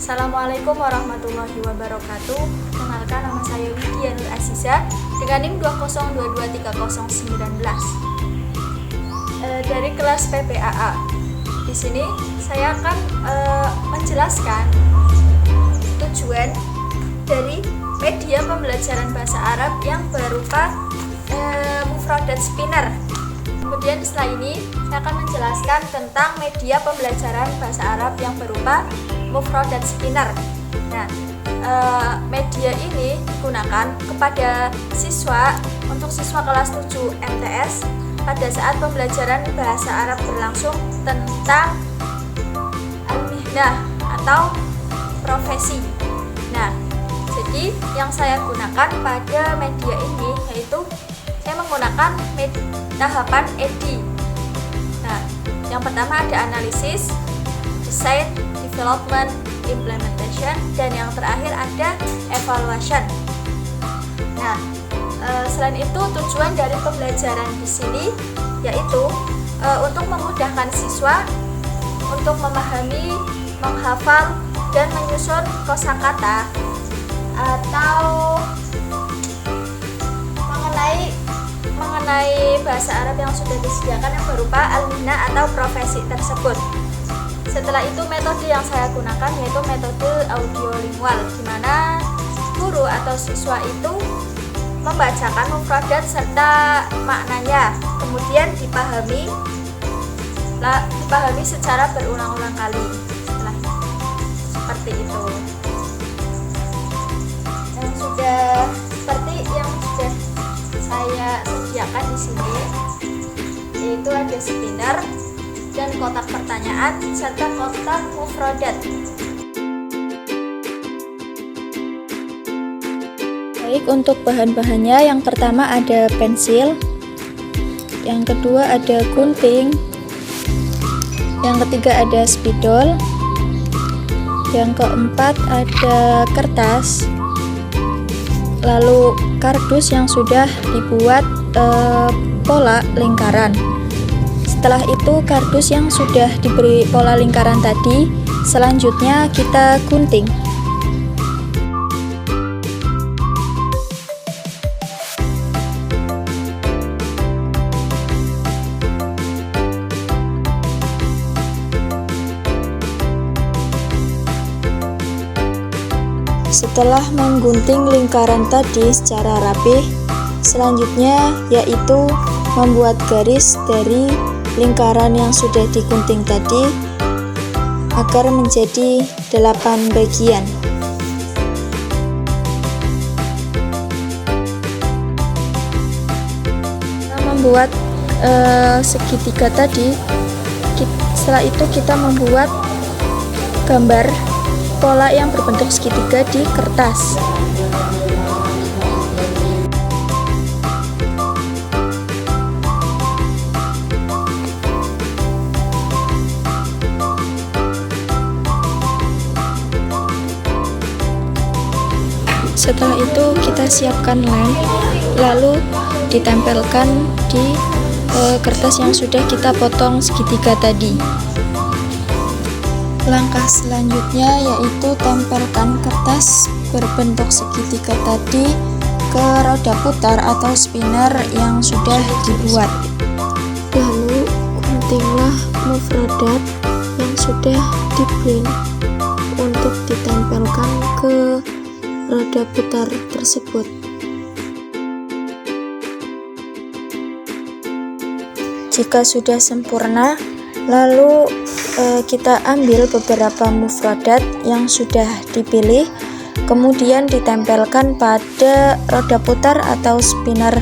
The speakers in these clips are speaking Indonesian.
Assalamualaikum warahmatullahi wabarakatuh. Kenalkan, nama saya Widya Nur Aziza dengan NIM 202230919 dari kelas PPAA. Di sini saya akan menjelaskan tujuan dari media pembelajaran bahasa Arab yang berupa mufradat spinner. Kemudian setelah ini saya akan menjelaskan tentang media pembelajaran bahasa Arab yang berupa mufradat spinner. Nah, media ini digunakan kepada siswa untuk siswa kelas 7 MTS pada saat pembelajaran bahasa Arab berlangsung tentang al-mihnah atau profesi. Nah, jadi yang saya gunakan pada media ini yaitu saya menggunakan tahapan EDI. Nah, yang pertama ada analisis, design, development, implementation, dan yang terakhir ada evaluation. Nah, selain itu tujuan dari pembelajaran di sini yaitu untuk memudahkan siswa untuk memahami, menghafal, dan menyusun kosakata atau mengenai bahasa Arab yang sudah disediakan yang berupa al-mihnah atau profesi tersebut. Setelah itu metode yang saya gunakan yaitu metode audiolingual, di mana guru atau siswa itu membacakan mufradat serta maknanya, kemudian dipahami secara berulang-ulang kali. Setelah seperti itu, seperti yang sudah saya sediakan di sini, yaitu ada spinner dan kotak pertanyaan serta kotak mufradat. Baik, untuk bahan-bahannya yang pertama ada pensil, yang kedua ada gunting, yang ketiga ada spidol, yang keempat ada kertas, lalu kardus yang sudah dibuat pola lingkaran. Setelah itu kardus yang sudah diberi pola lingkaran tadi, selanjutnya kita gunting. Setelah menggunting lingkaran tadi secara rapih, selanjutnya yaitu membuat garis dari lingkaran yang sudah digunting tadi agar menjadi 8 bagian. Membuat segitiga tadi, setelah itu kita membuat gambar pola yang berbentuk segitiga di kertas. Setelah itu kita siapkan lem, lalu ditempelkan di kertas yang sudah kita potong segitiga tadi. Langkah selanjutnya yaitu tempelkan kertas berbentuk segitiga tadi ke roda putar atau spinner yang sudah dibuat. Lalu guntinglah mufradat yang sudah di-print untuk ditempelkan ke roda putar tersebut. Jika sudah sempurna, lalu kita ambil beberapa mufradat yang sudah dipilih, kemudian ditempelkan pada roda putar atau spinner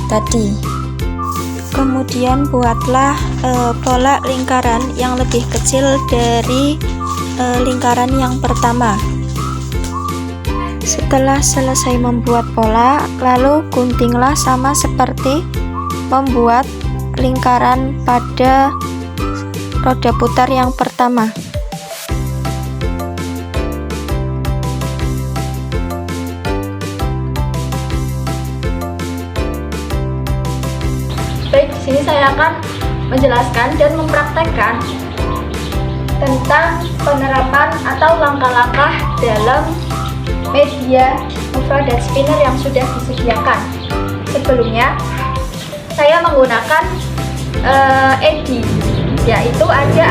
tadi. Kemudian buatlah pola lingkaran yang lebih kecil dari lingkaran yang pertama. Setelah selesai membuat pola, lalu guntinglah sama seperti membuat lingkaran pada roda putar yang pertama. Baik, di sini saya akan menjelaskan dan mempraktekkan tentang penerapan atau langkah-langkah dalam media mufradat spinner yang sudah disediakan. Sebelumnya saya menggunakan EDI, yaitu ada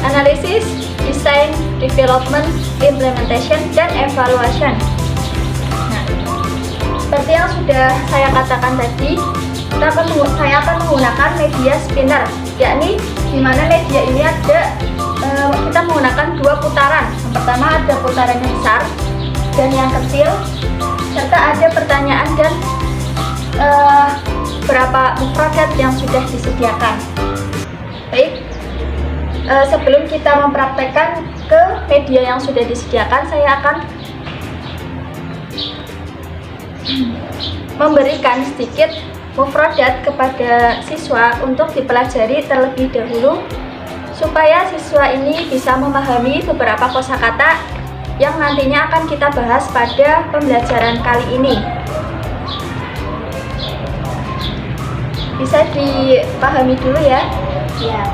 analisis, design, development, implementation, dan evaluation. Nah, seperti yang sudah saya katakan tadi, saya akan menggunakan media spinner, yakni di mana media ini ada kita menggunakan dua putaran. Yang pertama ada putaran yang besar dan yang kecil, serta ada pertanyaan dan berapa mufradat yang sudah disediakan. Baik, sebelum kita mempraktekkan ke media yang sudah disediakan, saya akan memberikan sedikit mufradat kepada siswa untuk dipelajari terlebih dahulu, supaya siswa ini bisa memahami beberapa kosakata yang nantinya akan kita bahas pada pembelajaran kali ini. Bisa dipahami dulu ya. Ya.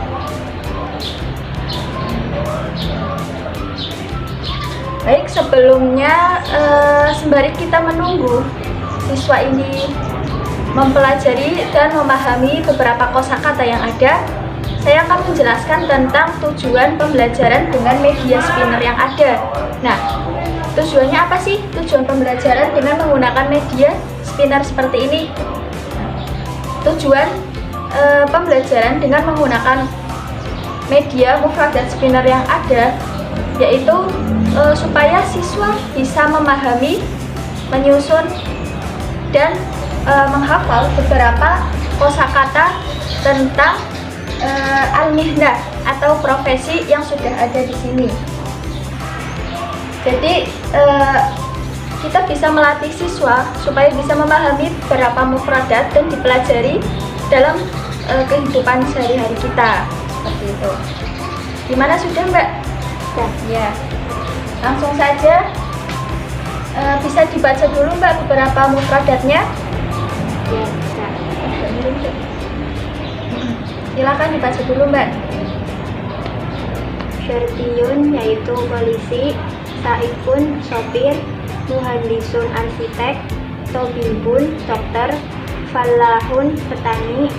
Baik, sebelumnya sembari kita menunggu siswa ini mempelajari dan memahami beberapa kosakata yang ada, saya akan menjelaskan tentang tujuan pembelajaran dengan media spinner yang ada. Nah, tujuannya apa sih? Tujuan pembelajaran dengan menggunakan media spinner seperti ini. Tujuan pembelajaran dengan menggunakan media mufradat spinner yang ada, yaitu supaya siswa bisa memahami, menyusun, dan menghafal beberapa kosakata tentang al-mihnah atau profesi yang sudah ada di sini. Jadi kita bisa melatih siswa supaya bisa memahami beberapa mufradat dan dipelajari dalam kehidupan sehari-hari kita, seperti itu. Gimana, sudah Mbak? Ya. Langsung saja bisa dibaca dulu Mbak beberapa mufradatnya. Ya, bisa. Silakan dibaca dulu Mbak. Syartiyun yaitu polisi, saifun sopir, muhandisun arsitek, tobibun dokter, falahun petani,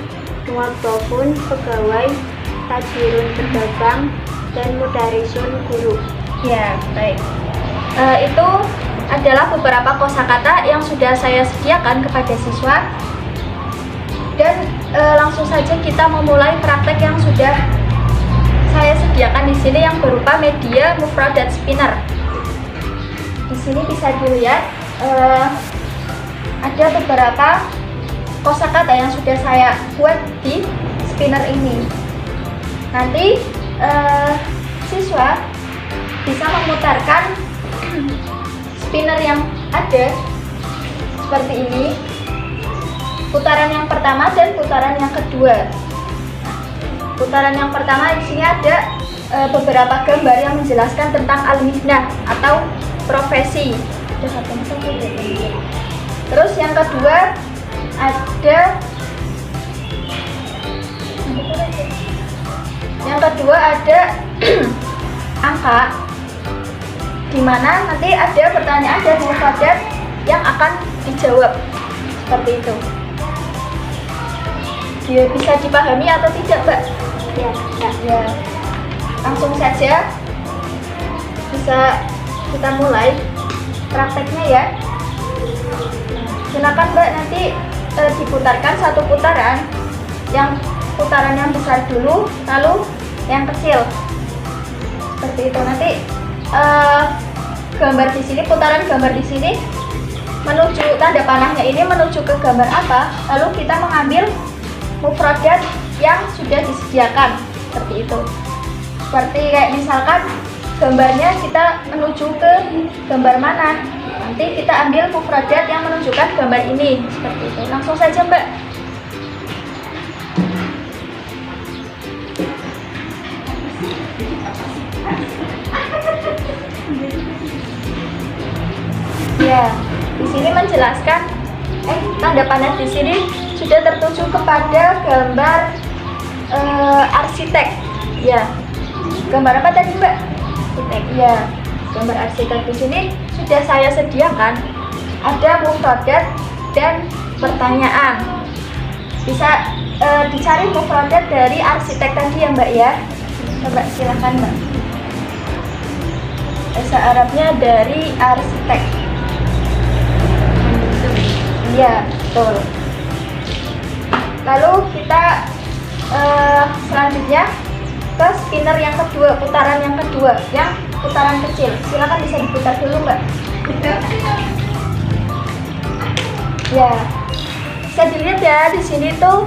muwaddofun pegawai, tajirun pedagang, dan mudarisun guru. Ya, baik. Itu adalah beberapa kosakata yang sudah saya sediakan kepada siswa. Dan langsung saja kita memulai praktek yang sudah saya sediakan di sini yang berupa media mufradat spinner. Di sini bisa dilihat ada beberapa kosakata yang sudah saya buat di spinner ini. Nanti siswa bisa memutarkan spinner yang ada seperti ini, putaran yang pertama dan putaran yang kedua. Putaran yang pertama di sini ada beberapa gambar yang menjelaskan tentang al-mihnah atau profesi. Terus yang kedua ada angka, di mana nanti ada pertanyaan dan mufradat yang akan dijawab, seperti itu. Dia bisa dipahami atau tidak, Mbak? Ya. Langsung saja bisa kita mulai prakteknya ya. Silakan Mbak, nanti diputarkan satu putaran, putaran yang besar dulu, lalu yang kecil, seperti itu. Nanti gambar di sini, putaran gambar di sini menuju tanda panahnya ini menuju ke gambar apa, lalu kita mengambil mufradat yang sudah disediakan, seperti itu. Seperti kayak misalkan gambarnya kita menuju ke gambar mana, nanti kita ambil mufradat yang menunjukkan gambar ini, seperti itu. Langsung saja Mbak. Ya, di sini menjelaskan tanda panah di sini sudah tertuju kepada gambar arsitek. Ya. Gambar apa tadi, Mbak? Arsitek. Ya. Gambar arsitek di sini sudah saya sediakan. Ada mufradat dan pertanyaan. Bisa dicari mufradat dari arsitek tadi ya, Mbak ya. Coba silakan, Mbak. Bahasa Arabnya dari arsitek. Iya, betul. Lalu kita selanjutnya ke spinner yang kedua, putaran yang kedua, yang putaran kecil. Silakan bisa diputar dulu, Mbak. Ya, bisa dilihat ya di sini tuh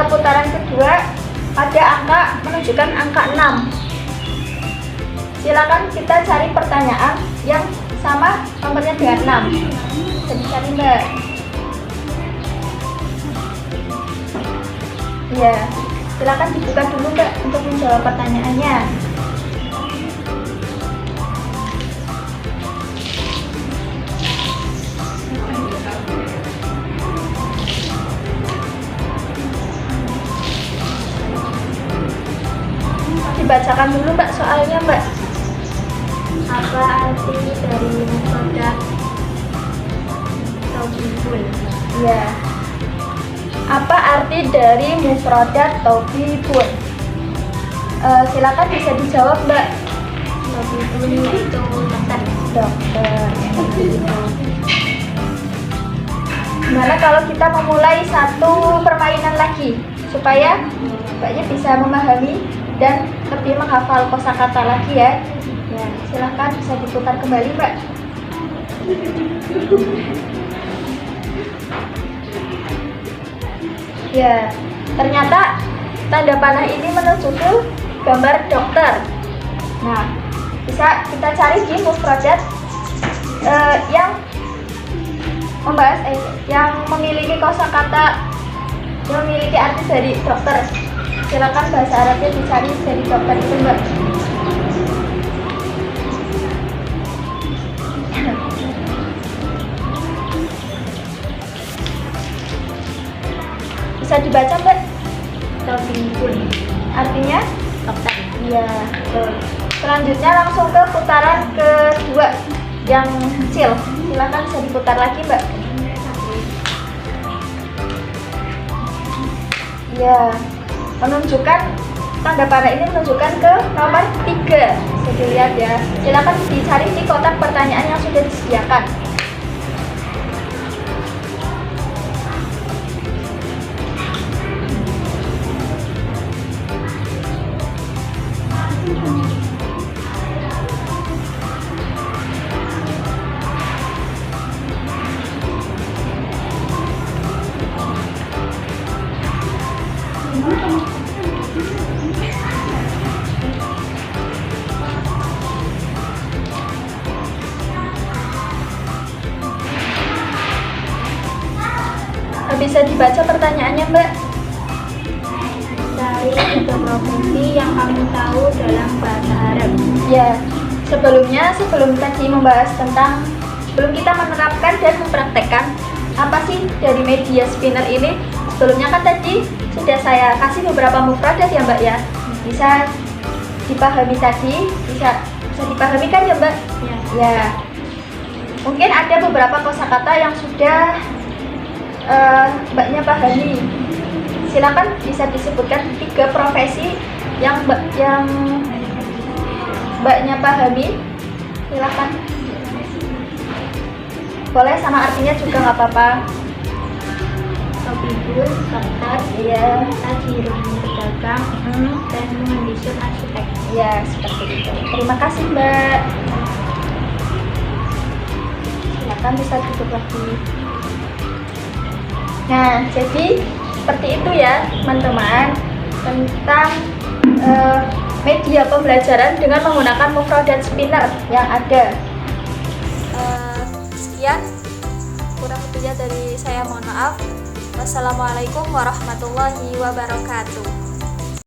putaran kedua ada angka menunjukkan angka 6. Silakan kita cari pertanyaan yang sama nomornya dengan 6. Bisa dicari, Mbak. Ya, silakan dibuka dulu, Mbak, untuk menjawab pertanyaannya. Dibacakan dulu, Mbak, soalnya, Mbak. Apa arti dari mufradat tawbibun? Ya. Apa arti dari mufradat tawbibun? Silakan bisa dijawab, Mbak. Tawbibun itu Dokter. Gimana kalau kita memulai satu permainan lagi supaya Mbaknya bisa memahami dan lebih menghafal kosakata lagi ya. Ya, silakan bisa diputar kembali, Mbak. Ya, ternyata tanda panah ini menuju ke gambar dokter. Nah, bisa kita cari di mufradat yang membahas yang memiliki kosakata yang memiliki arti dari dokter. Silakan bahasa Arabnya dicari dari dokter itu, Mbak. Bisa dibaca, Mbak? tawbibun. Artinya? Dokter. Iya, betul. Selanjutnya langsung ke putaran kedua yang kecil. Silakan bisa diputar lagi, Mbak. Ya, menunjukkan tanda panah ini menunjukkan ke nomor 3. Bisa dilihat ya. Silakan dicari di kotak pertanyaan yang sudah disediakan. Bisa dibaca pertanyaannya, Mbak? Cari satu provinsi yang kamu tahu dalam bahasa Arab. Ya, sebelum tadi membahas tentang sebelum kita menerapkan dan mempraktekkan apa sih dari media spinner ini, sebelumnya kan tadi sudah saya kasih beberapa mufradat ya, Mbak ya. Bisa dipahami tadi, bisa dipahami kan ya, Mbak? Ya. Ya. Mungkin ada beberapa kosakata yang sudah Mbaknya pahami. Silakan bisa disebutkan 3 profesi yang Mbaknya pahami. Silakan. Boleh sama artinya juga nggak apa-apa. Tawbibun, dokter, Iya. tajirun, pedagang, dan muhandisun, arsitek. Ya, seperti itu. Terima kasih, Mbak. Silakan bisa tutup lagi. Nah, jadi seperti itu ya, teman-teman, tentang media pembelajaran dengan menggunakan mufradat spinner yang ada. Sekian, kurang lebihnya dari saya mohon maaf. Wassalamualaikum warahmatullahi wabarakatuh.